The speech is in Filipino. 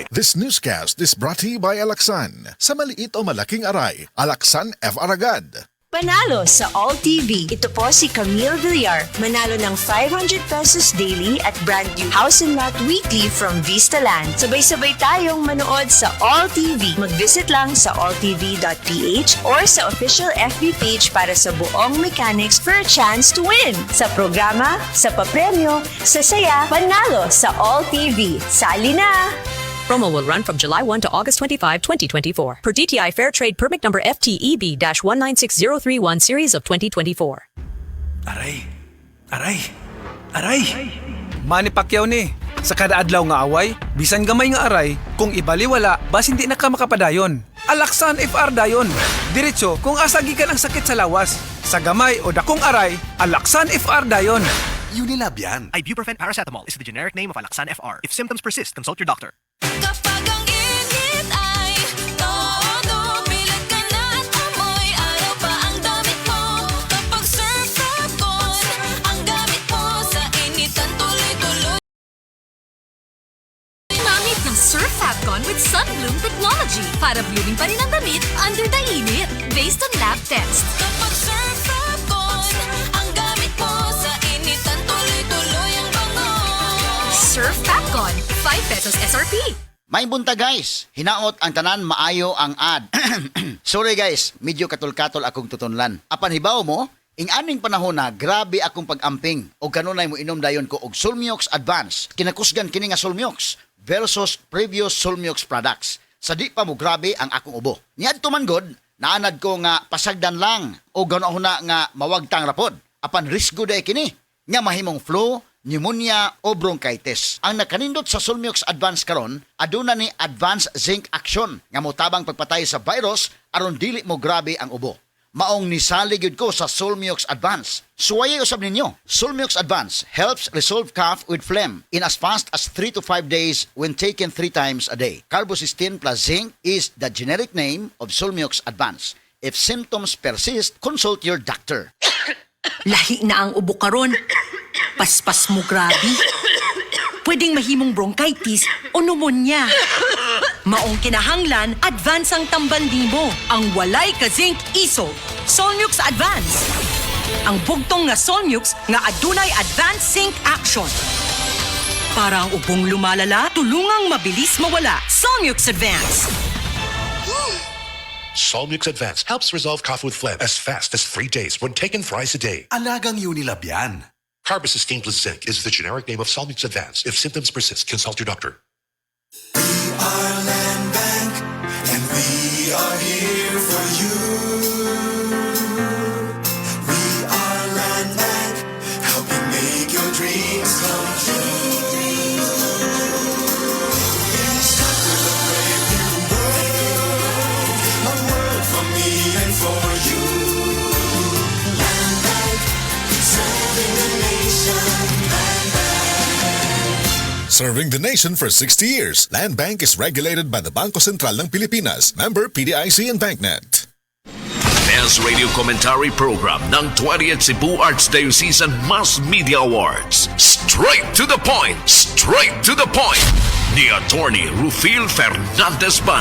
This newscast is brought to you by Alaxan. Sa maliit o malaking aray, Alaxan FR agad. Panalo sa All TV. Ito po si Camille Villar. Manalo ng 500 pesos daily at brand new House and Lot Weekly from Vistaland. Sabay-sabay tayong manood sa All TV. Mag-visit lang sa alltv.ph or sa official FB page para sa buong mechanics for a chance to win. Sa programa, sa papremyo, sa saya, panalo sa All TV. Sali na! Promo will run from July 1 to August 25, 2024. Per DTI Fair Trade Permit Number FTEB-196031 Series of 2024. Aray! Manny Pacquiao ni. Sa kada adlaw nga away, bisan gamay nga aray, kung ibaliwala, bas hindi na ka makapadayon. Alaxan FR dayon. Diretso kung asagikan ang sakit sa lawas. Sa gamay o dakong aray, Alaxan FR dayon. Unilab yan. Ibuprofen paracetamol is the generic name of Alaxan FR. If symptoms persist, consult your doctor. Kapag ang init ay todo, pilit ka na at amoy araw pa ang damit mo. Kapag surf on, ang gamit mo sa initan tuloy-tuloy. Ginamit ng Surf Fabcon with Sunbloom technology para blooming pa rin ang damit under the init based on lab tests. Kapag surf on, ang gamit mo sa initan tuloy-tuloy ang bango. Surf Fabcon, 5 pesos SRP. May bunta guys, hinaot ang tanan maayo ang ad. Sorry guys, medyo katul-katul akong tutunlan. Apan hibaw mo, ing aning panahon na grabe akong pag-amping o kanunay mo inom dayon ko og Solmiox Advance. Kinakusgan kini nga Solmiox versus previous Solmiox products. Sa di pa mo grabe ang akong ubo. Niadto man god, naanad ko nga pasagdan lang o ganoon na nga mawagtang rapod. Apan risgo day kini nga mahimong flu, pneumonia o bronchitis. Ang nakanindot sa Solmiox Advance karon, aduna ni Advanced Zinc Action nga motabang pagpatay sa virus aron dili mo grabe ang ubo. Maong nisalig yun ko sa Solmiox Advance. Suwayay usab ninyo. Solmiox Advance helps resolve cough with phlegm in as fast as 3 to 5 days when taken 3 times a day. Carbocysteine plus zinc is the generic name of Solmiox Advance. If symptoms persist, consult your doctor. Lahi na ang ubo karon. Paspas mo grabe. Pwedeng mahimong bronchitis o pneumonia. Maong kinahanglan, advance ang tambandi mo. Ang walay ka zinc iso. Solmiox Advance. Ang bugtong nga Solmiox nga adunay advanced zinc action. Para ang ubong lumalala, tulungang mabilis mawala. Solmiox Advance. Solmiox Advance helps resolve cough with phlegm as fast as 3 days when taken thrice a day. Alagang Unilab yan. Carbocysteine plus zinc is the generic name of Solmiox Advance. If symptoms persist, consult your doctor. We are Land Bank, and we are here for you. We are Land Bank, helping make your dreams come true. It's time to the brave new world, a world for me and for you. Land Bank, serving the nation. Land Bank. Serving the nation for 60 years, Land Bank is regulated by the Bangko Sentral ng Pilipinas, member PDIC and BancNet. Best Radio Commentary Program ng 20th Cebu Arts Diocesan Mass Media Awards. Straight to the point ni Attorney Rufil Fernandez Ban.